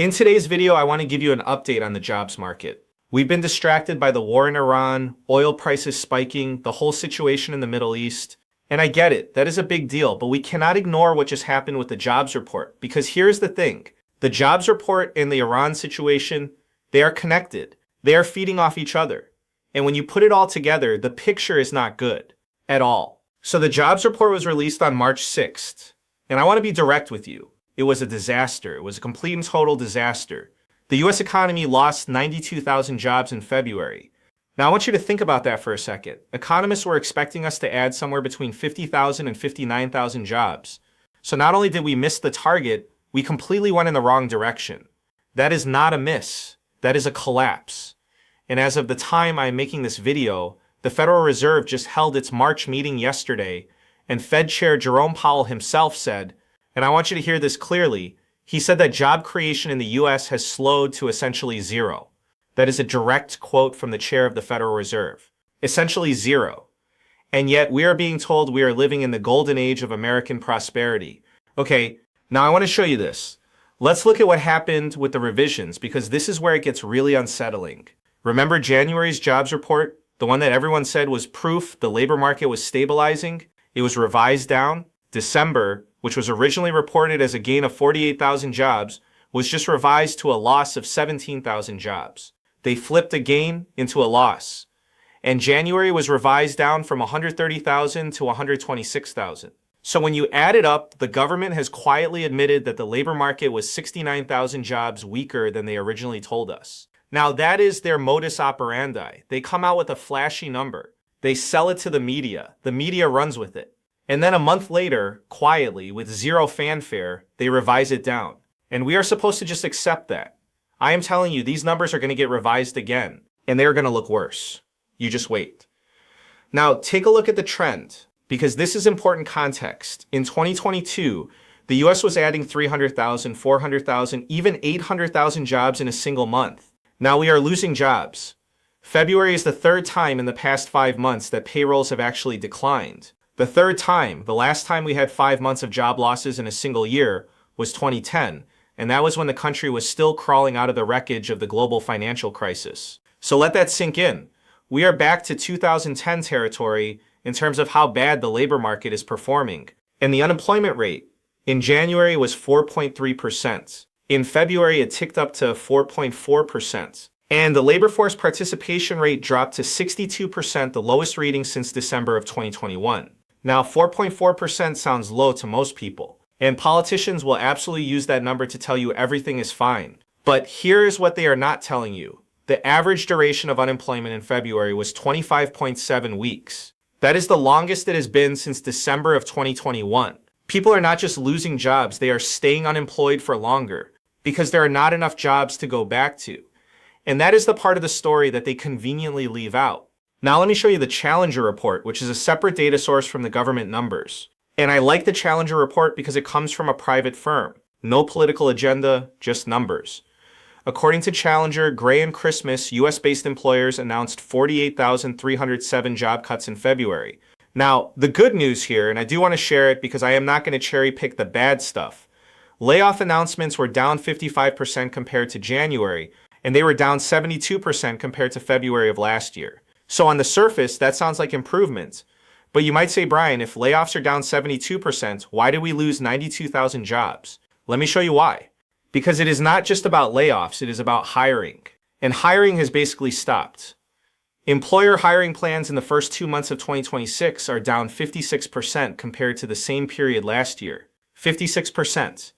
In today's video, I want to give you an update on the jobs market. We've been distracted by the war in Iran, oil prices spiking, the whole situation in the Middle East. And I get it, that is a big deal, but we cannot ignore what just happened with the jobs report. Because here's the thing, the jobs report and the Iran situation, they are connected. They are feeding off each other. And when you put it all together, the picture is not good at all. So the jobs report was released on March 6th. And I want to be direct with you. It was a disaster. It was a complete and total disaster. The US economy lost 92,000 jobs in February. Now I want you to think about that for a second. Economists were expecting us to add somewhere between 50,000 and 59,000 jobs. So not only did we miss the target, we completely went in the wrong direction. That is not a miss. That is a collapse. And as of the time I'm making this video, the Federal Reserve just held its March meeting yesterday, and Fed Chair Jerome Powell himself said, and I want you to hear this clearly, he said that job creation in the US has slowed to essentially zero. That is a direct quote from the chair of the Federal Reserve. Essentially zero. And yet we are being told we are living in the golden age of American prosperity. Okay, now I want to show you this. Let's look at what happened with the revisions, because this is where it gets really unsettling. Remember January's jobs report, the one that everyone said was proof the labor market was stabilizing? It was revised down. December, which was originally reported as a gain of 48,000 jobs, was just revised to a loss of 17,000 jobs. They flipped a gain into a loss. And January was revised down from 130,000 to 126,000. So when you add it up, the government has quietly admitted that the labor market was 69,000 jobs weaker than they originally told us. Now that is their modus operandi. They come out with a flashy number. They sell it to the media. The media runs with it. And then a month later, quietly, with zero fanfare, they revise it down. And we are supposed to just accept that. I am telling you, these numbers are going to get revised again, and they are going to look worse. You just wait. Now, take a look at the trend, because this is important context. In 2022, the US was adding 300,000, 400,000, even 800,000 jobs in a single month. Now we are losing jobs. February is the third time in the past 5 months that payrolls have actually declined. The third time, the last time we had 5 months of job losses in a single year was 2010, and that was when the country was still crawling out of the wreckage of the global financial crisis. So let that sink in. We are back to 2010 territory in terms of how bad the labor market is performing. And the unemployment rate in January was 4.3%. In February, it ticked up to 4.4%. And the labor force participation rate dropped to 62%, the lowest reading since December of 2021. Now, 4.4% sounds low to most people, and politicians will absolutely use that number to tell you everything is fine. But here is what they are not telling you. The average duration of unemployment in February was 25.7 weeks. That is the longest it has been since December of 2021. People are not just losing jobs, they are staying unemployed for longer because there are not enough jobs to go back to. And that is the part of the story that they conveniently leave out. Now let me show you the Challenger report, which is a separate data source from the government numbers. And I like the Challenger report because it comes from a private firm. No political agenda, just numbers. According to Challenger, Gray and Christmas, US-based employers announced 48,307 job cuts in February. Now, the good news here, and I do want to share it because I am not going to cherry pick the bad stuff. Layoff announcements were down 55% compared to January, and they were down 72% compared to February of last year. So on the surface, that sounds like improvement. But you might say, Brian, if layoffs are down 72%, why did we lose 92,000 jobs? Let me show you why. Because it is not just about layoffs, it is about hiring. And hiring has basically stopped. Employer hiring plans in the first 2 months of 2026 are down 56% compared to the same period last year. 56%.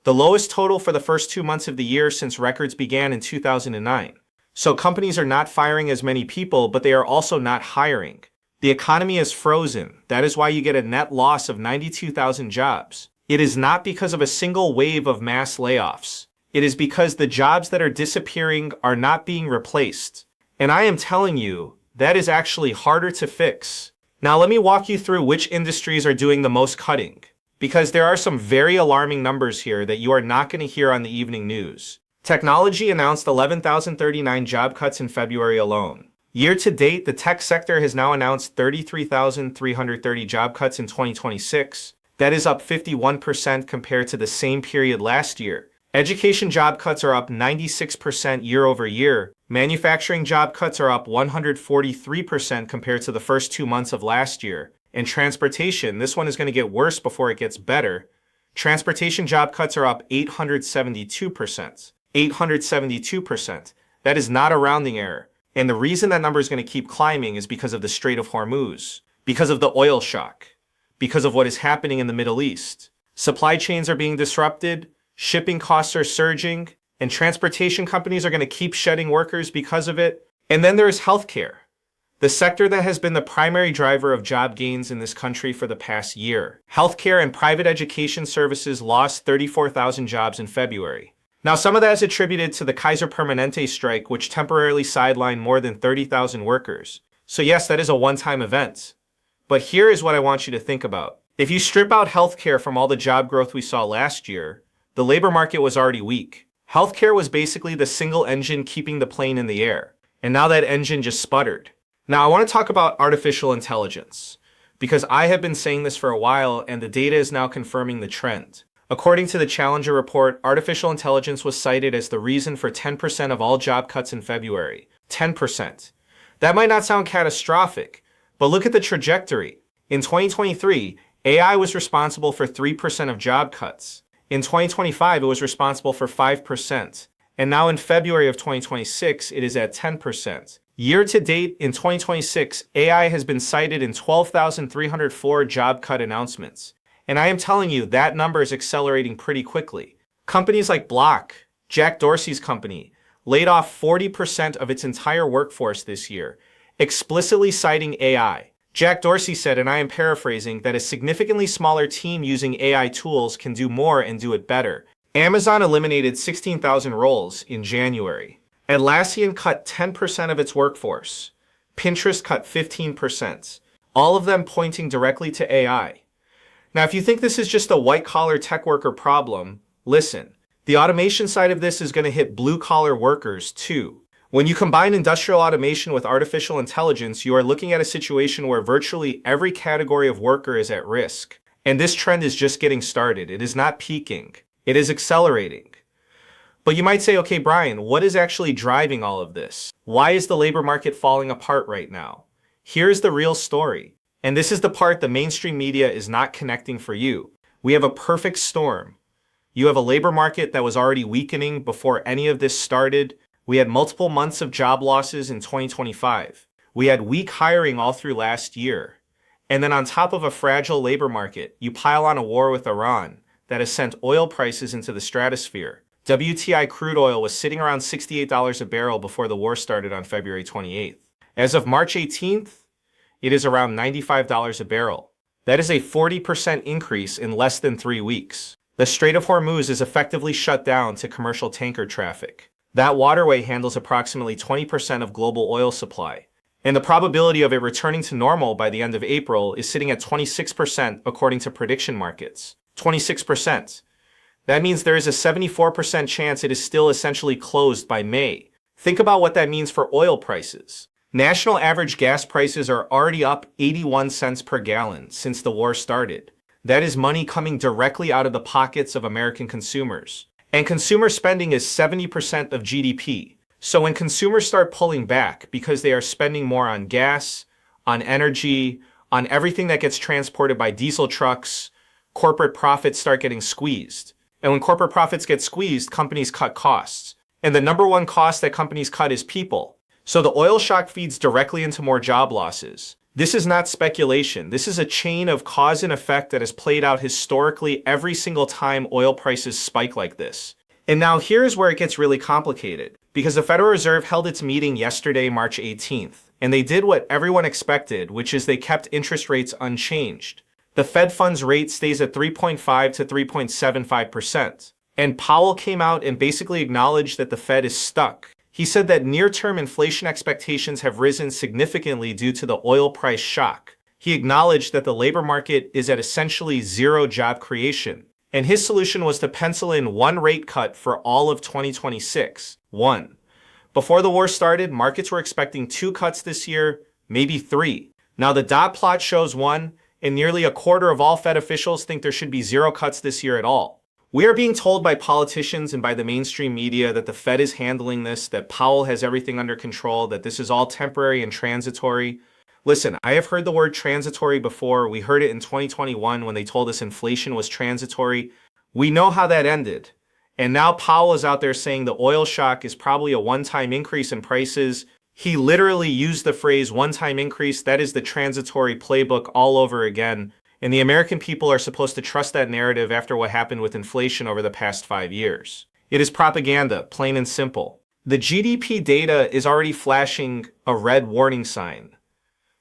The lowest total for the first 2 months of the year since records began in 2009. So companies are not firing as many people, but they are also not hiring. The economy is frozen. That is why you get a net loss of 92,000 jobs. It is not because of a single wave of mass layoffs. It is because the jobs that are disappearing are not being replaced. And I am telling you, that is actually harder to fix. Now let me walk you through which industries are doing the most cutting, because there are some very alarming numbers here that you are not going to hear on the evening news. Technology announced 11,039 job cuts in February alone. Year to date, the tech sector has now announced 33,330 job cuts in 2026. That is up 51% compared to the same period last year. Education job cuts are up 96% year over year. Manufacturing job cuts are up 143% compared to the first 2 months of last year. And transportation, this one is going to get worse before it gets better. Transportation job cuts are up 872%. 872%. That is not a rounding error. And the reason that number is going to keep climbing is because of the Strait of Hormuz, because of the oil shock, because of what is happening in the Middle East. Supply chains are being disrupted, shipping costs are surging, and transportation companies are going to keep shedding workers because of it. And then there is healthcare, the sector that has been the primary driver of job gains in this country for the past year. Healthcare and private education services lost 34,000 jobs in February. Now, some of that is attributed to the Kaiser Permanente strike, which temporarily sidelined more than 30,000 workers. So yes, that is a one-time event. But here is what I want you to think about. If you strip out healthcare from all the job growth we saw last year, the labor market was already weak. Healthcare was basically the single engine keeping the plane in the air. And now that engine just sputtered. Now, I want to talk about artificial intelligence, because I have been saying this for a while and the data is now confirming the trend. According to the Challenger report, artificial intelligence was cited as the reason for 10% of all job cuts in February. 10%. That might not sound catastrophic, but look at the trajectory. In 2023, AI was responsible for 3% of job cuts. In 2025, it was responsible for 5%. And now in February of 2026, it is at 10%. Year to date, in 2026, AI has been cited in 12,304 job cut announcements. And I am telling you, that number is accelerating pretty quickly. Companies like Block, Jack Dorsey's company, laid off 40% of its entire workforce this year, explicitly citing AI. Jack Dorsey said, and I am paraphrasing, that a significantly smaller team using AI tools can do more and do it better. Amazon eliminated 16,000 roles in January. Atlassian cut 10% of its workforce. Pinterest cut 15%. All of them pointing directly to AI. Now, if you think this is just a white-collar tech worker problem, listen. The automation side of this is going to hit blue-collar workers too. When you combine industrial automation with artificial intelligence, you are looking at a situation where virtually every category of worker is at risk. And this trend is just getting started. It is not peaking. It is accelerating. But you might say, okay, Brian, what is actually driving all of this? Why is the labor market falling apart right now? Here's the real story. And this is the part the mainstream media is not connecting for you. We have a perfect storm. You have a labor market that was already weakening before any of this started. We had multiple months of job losses in 2025. We had weak hiring all through last year. And then on top of a fragile labor market, you pile on a war with Iran that has sent oil prices into the stratosphere. WTI crude oil was sitting around $68 a barrel before the war started on February 28th. As of March 18th, it is around $95 a barrel. That is a 40% increase in less than 3 weeks. The Strait of Hormuz is effectively shut down to commercial tanker traffic. That waterway handles approximately 20% of global oil supply. And the probability of it returning to normal by the end of April is sitting at 26% according to prediction markets. 26%. That means there is a 74% chance it is still essentially closed by May. Think about what that means for oil prices. National average gas prices are already up 81 cents per gallon since the war started. That is money coming directly out of the pockets of American consumers. And consumer spending is 70% of GDP. So when consumers start pulling back because they are spending more on gas, on energy, on everything that gets transported by diesel trucks, corporate profits start getting squeezed. And when corporate profits get squeezed, companies cut costs. And the number one cost that companies cut is people. So the oil shock feeds directly into more job losses. This is not speculation. This is a chain of cause and effect that has played out historically every single time oil prices spike like this. And now here's where it gets really complicated, because the Federal Reserve held its meeting yesterday, March 18th, and they did what everyone expected, which is they kept interest rates unchanged. The Fed funds rate stays at 3.5 to 3.75%. And Powell came out and basically acknowledged that the Fed is stuck. He said that near-term inflation expectations have risen significantly due to the oil price shock. He acknowledged that the labor market is at essentially zero job creation. And his solution was to pencil in one rate cut for all of 2026. One. Before the war started, markets were expecting 2 cuts this year, maybe 3. Now the dot plot shows 1, and nearly a quarter of all Fed officials think there should be 0 cuts this year at all. We are being told by politicians and by the mainstream media that the Fed is handling this, that Powell has everything under control, that this is all temporary and transitory. Listen, I have heard the word transitory before. We heard it in 2021 when they told us inflation was transitory. We know how that ended. And now Powell is out there saying the oil shock is probably a one-time increase in prices. He literally used the phrase one-time increase. That is the transitory playbook all over again. And the American people are supposed to trust that narrative after what happened with inflation over the past 5 years. It is propaganda, plain and simple. The GDP data is already flashing a red warning sign.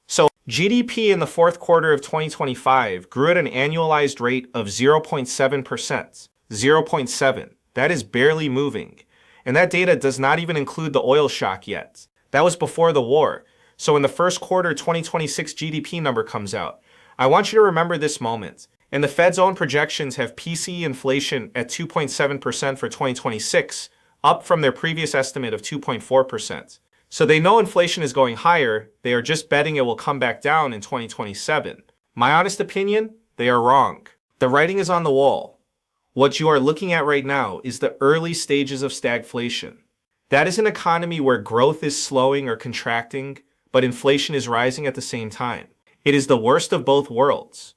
So GDP in the fourth quarter of 2025 grew at an annualized rate of 0.7%. 0.7. That is barely moving. And that data does not even include the oil shock yet. That was before the war. So when the first quarter 2026 GDP number comes out, I want you to remember this moment. And the Fed's own projections have PCE inflation at 2.7% for 2026, up from their previous estimate of 2.4%. So they know inflation is going higher, they are just betting it will come back down in 2027. My honest opinion, they are wrong. The writing is on the wall. What you are looking at right now is the early stages of stagflation. That is an economy where growth is slowing or contracting, but inflation is rising at the same time. It is the worst of both worlds.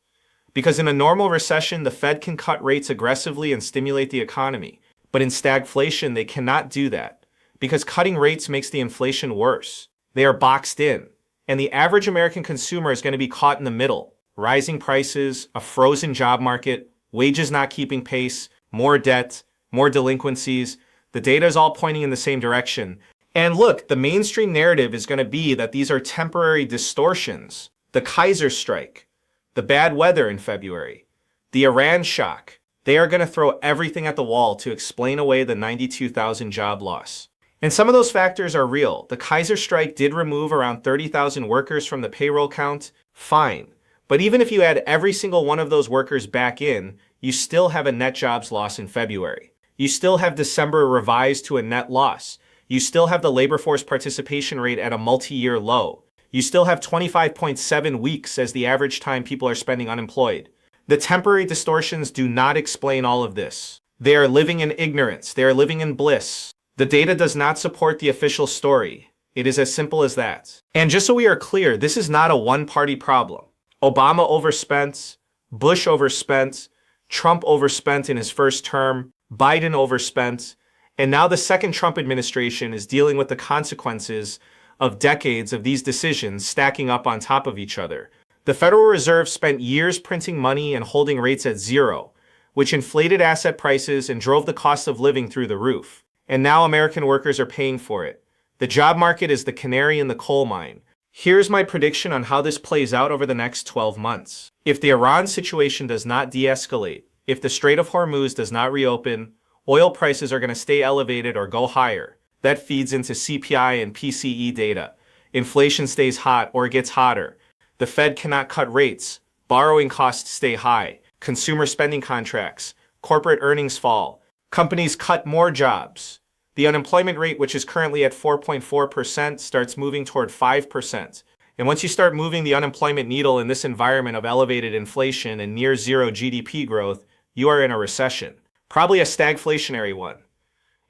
Because in a normal recession, the Fed can cut rates aggressively and stimulate the economy. But in stagflation, they cannot do that. Because cutting rates makes the inflation worse. They are boxed in. And the average American consumer is going to be caught in the middle. Rising prices, a frozen job market, wages not keeping pace, more debt, more delinquencies. The data is all pointing in the same direction. And look, the mainstream narrative is going to be that these are temporary distortions. The Kaiser strike, the bad weather in February, the Iran shock. They are going to throw everything at the wall to explain away the 92,000 job loss. And some of those factors are real. The Kaiser strike did remove around 30,000 workers from the payroll count. Fine. But even if you add every single one of those workers back in, you still have a net jobs loss in February. You still have December revised to a net loss. You still have the labor force participation rate at a multi-year low. You still have 25.7 weeks as the average time people are spending unemployed. The temporary distortions do not explain all of this. They are living in ignorance. They are living in bliss. The data does not support the official story. It is as simple as that. And just so we are clear, this is not a one-party problem. Obama overspent, Bush overspent, Trump overspent in his first term, Biden overspent, and now the second Trump administration is dealing with the consequences of decades of these decisions stacking up on top of each other. The Federal Reserve spent years printing money and holding rates at zero, which inflated asset prices and drove the cost of living through the roof. And now American workers are paying for it. The job market is the canary in the coal mine. Here's my prediction on how this plays out over the next 12 months. If the Iran situation does not de-escalate, if the Strait of Hormuz does not reopen, oil prices are going to stay elevated or go higher. That feeds into CPI and PCE data. Inflation stays hot or gets hotter. The Fed cannot cut rates. Borrowing costs stay high. Consumer spending contracts. Corporate earnings fall. Companies cut more jobs. The unemployment rate, which is currently at 4.4%, starts moving toward 5%. And once you start moving the unemployment needle in this environment of elevated inflation and near zero GDP growth, you are in a recession. Probably a stagflationary one.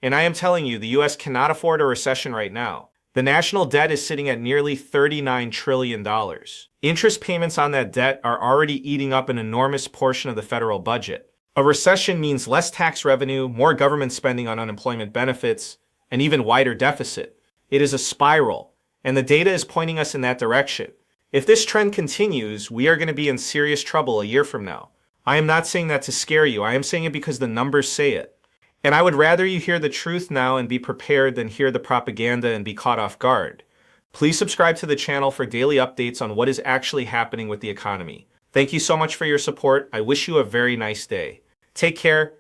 And I am telling you, the US cannot afford a recession right now. The national debt is sitting at nearly $39 trillion. Interest payments on that debt are already eating up an enormous portion of the federal budget. A recession means less tax revenue, more government spending on unemployment benefits, and even wider deficit. It is a spiral, and the data is pointing us in that direction. If this trend continues, we are going to be in serious trouble a year from now. I am not saying that to scare you. I am saying it because the numbers say it. And I would rather you hear the truth now and be prepared than hear the propaganda and be caught off guard. Please subscribe to the channel for daily updates on what is actually happening with the economy. Thank you so much for your support. I wish you a very nice day. Take care,